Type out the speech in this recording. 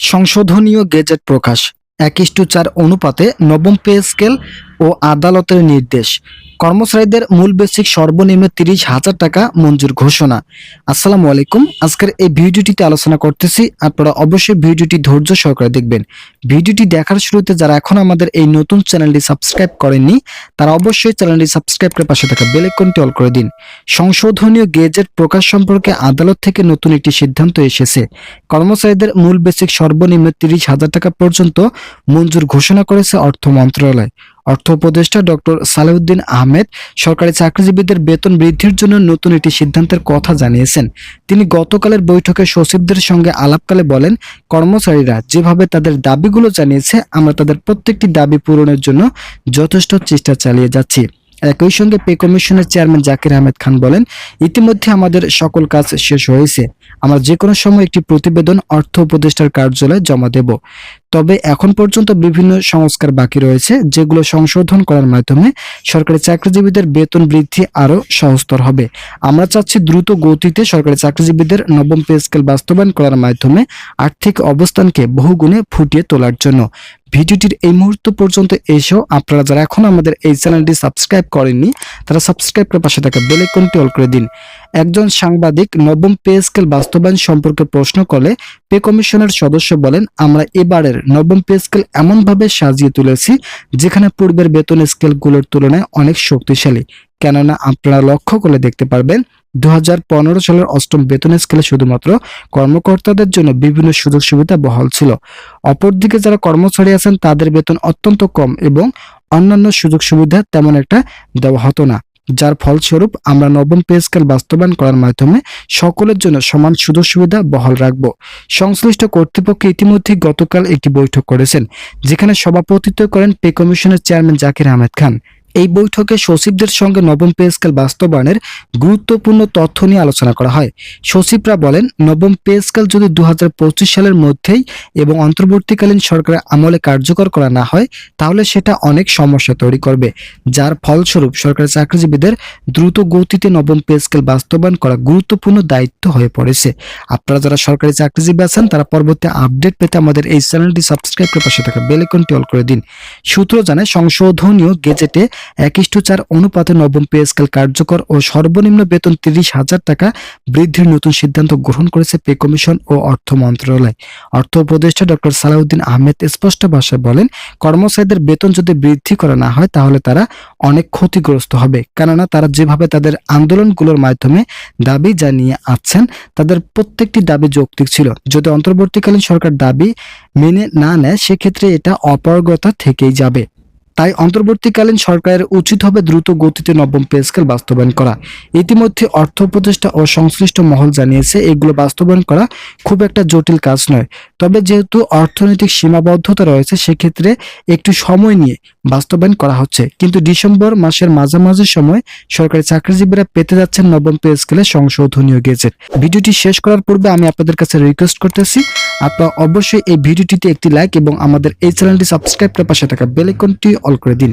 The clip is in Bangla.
সংশোধনীয় গেজেট প্রকাশ 1:4 অনুপাতে নবম পে স্কেল ও আদালতের নির্দেশ। কর্মচারীদের মূল বেসিক সর্বনিম্ন 30,000 টাকা মঞ্জুর ঘোষণা। আসসালামু আলাইকুম। আজকের এই ভিডিওটিতে আলোচনা করতেছি, আপনারা অবশ্যই ভিডিওটি ধৈর্য সহকারে দেখবেন। ভিডিওটি দেখার শুরুতে যারা এখন আমাদের এই নতুন চ্যানেলটি সাবস্ক্রাইব করেননি তারা অবশ্যই চ্যানেলটি সাবস্ক্রাইব করে পাশে থাকা বেল আইকনটি অল করে দিন। সংশোধনীয় গেজেট প্রকাশ সম্পর্কে আদালত থেকে নতুন একটি সিদ্ধান্ত এসেছে। কর্মচারীদের মূল বেসিক সর্বনিম্ন 30,000 টাকা পর্যন্ত মঞ্জুর ঘোষণা করেছে অর্থ মন্ত্রণালয়। অর্থ উপদেষ্টা ডক্টর সালেউদ্দিন আহমেদ সরকারি চাকরিজীবীদের বেতন বৃদ্ধির জন্য নতুন একটি সিদ্ধান্তের কথা জানিয়েছেন। তিনি গতকালের বৈঠকে সচিবদের সঙ্গে আলাপকালে বলেন, কর্মচারীরা যেভাবে তাদের দাবিগুলো জানিয়েছে, আমরা তাদের প্রত্যেকটি দাবি পূরণের জন্য যথেষ্ট চেষ্টা চালিয়ে যাচ্ছি। একই সঙ্গে পে কমিশনের চেয়ারম্যান জাকির আহমেদ খান বলেন, ইতিমধ্যে আমাদের সকল কাজ শেষ হয়েছে। আমরা যে কোনো সময় একটি প্রতিবেদন অর্থ উপদেষ্টার কার্যালয়ে জমা দেব। তবে এখন পর্যন্ত বিভিন্ন সংস্কার বাকি রয়েছে, যেগুলো সংশোধন করার মাধ্যমে সরকারি চাকরিজীবীদের বেতন বৃদ্ধি আরও সহজতর হবে। আমরা চাচ্ছি দ্রুত গতিতে সরকারি চাকরিজীবীদের নবম পে স্কেল বাস্তবায়ন করার মাধ্যমে আর্থিক অবস্থানকে বহুগুণে ফুটিয়ে তোলার জন্য। ভিডিওটির এই মুহূর্ত পর্যন্ত এসেও আপনারা যারা এখন আমাদের এই চ্যানেলটি সাবস্ক্রাইব করেননি তারা সাবস্ক্রাইব করে পাশে থাকা বেল আইকনটি অল করে দিন। একজন সাংবাদিক নবম পে স্কেল বাস্তবায়ন সম্পর্কে প্রশ্ন করলে পে কমিশনের সদস্য বলেন, আমরা এবারের নবম পে স্কেল এমনভাবে সাজিয়ে তুলেছি যেখানে পূর্বের বেতন স্কেলগুলোর তুলনায় অনেক শক্তিশালী। কেননা আপনারা লক্ষ্য করলে দেখতে পারবেন 2015 সালের অষ্টম বেতন স্কেলে শুধুমাত্র কর্মকর্তাদের জন্য বিভিন্ন সুযোগ সুবিধা বহাল ছিল। অপরদিকে যারা কর্মচারী আছেন তাদের বেতন অত্যন্ত কম এবং অন্যান্য সুযোগ সুবিধা তেমন একটা দেওয়া হতো না, যার ফলস্বরূপ আমরা নবম পে স্কেল বাস্তবায়ন করার মাধ্যমে সকলের জন্য সমান সুযোগ সুবিধা বহাল রাখব। সংশ্লিষ্ট কর্তৃপক্ষ ইতিমধ্যে গতকাল একটি বৈঠক করেছেন, যেখানে সভাপতিত্ব করেন পে কমিশনের চেয়ারম্যান জাকির আহমেদ খান। এই বৈঠকে সচিবদের সঙ্গে নবম পে স্কেল বাস্তবায়নের গুরুত্বপূর্ণ তথ্য নিয়ে আলোচনা করা হয়। সচিবরা বলেন, নবম পে স্কেল যদি 2025 সালের মধ্যেই এবং অন্তর্বর্তীকালীন সরকারের আমলে কার্যকর করা না হয় তাহলে সেটা অনেক সমস্যা তৈরি করবে, যার ফলস্বরূপ সরকারি চাকরিজীবীদের দ্রুত গতিতে নবম পে স্কেল বাস্তবায়ন করা গুরুত্বপূর্ণ দায়িত্ব হয়ে পড়েছে। আপনারা যারা সরকারি চাকরিজীবী আছেন তারা পরবর্তী আপডেট পেতে আমাদের এই চ্যানেলটি সাবস্ক্রাইব করে পাশে থাকা বেল আইকনটি অল করে দিন। সূত্র জানায়, সংশোধনীয় গেজেটে 1:4 অনুপাতে নবম পে স্কেল কার্যকর ও সর্বনিম্ন বেতন 30,000 টাকা বৃদ্ধির নতুন সিদ্ধান্ত গ্রহণ করেছে পে কমিশন ও অর্থ মন্ত্রণালয়। অর্থ উপদেষ্টা ডক্টর সালেউদ্দিন আহমেদ স্পষ্ট ভাষায় বলেন, কর্মচারীদের বেতন যদি বৃদ্ধি করা না হয় তাহলে তারা অনেক ক্ষতিগ্রস্ত হবে। কেননা তারা যেভাবে তাদের আন্দোলনগুলোর মাধ্যমে দাবি জানিয়ে আসছেন তাদের প্রত্যেকটি দাবি যৌক্তিক ছিল। যদি অন্তর্বর্তীকালীন সরকার দাবি মেনে না নেয় সেক্ষেত্রে এটা অপারগতা থেকেই যাবে। তাই অন্তর্বর্তীকালীন সরকারের উচিত হবে দ্রুত গতিতে নবম পে স্কেল বাস্তবায়ন করা। ইতিমধ্যে অর্থ উপদেষ্টা ও সংশ্লিষ্ট মহল জানিয়েছে এগুলো বাস্তবায়ন করা খুব একটা জটিল কাজ নয়। তবে যেহেতু অর্থনৈতিক সীমাবদ্ধতা রয়েছে সেক্ষেত্রে একটু সময় নিয়ে বাস্তবায়ন করা হচ্ছে। কিন্তু ডিসেম্বর মাসের মাঝামাঝি সময় সরকারি চাকরিজীবীরা পেতে যাচ্ছেন নবম পে স্কেলে সংশোধনীয় গেজেট। ভিডিওটি শেষ করার পূর্বে আমি আপনাদের কাছে রিকোয়েস্ট করতেছি, আপনারা অবশ্যই এই ভিডিওটিতে একটি লাইক এবং আমাদের এই চ্যানেলটি সাবস্ক্রাইব করে পাশে থাকা বেল আইকনটি অল করে দিন।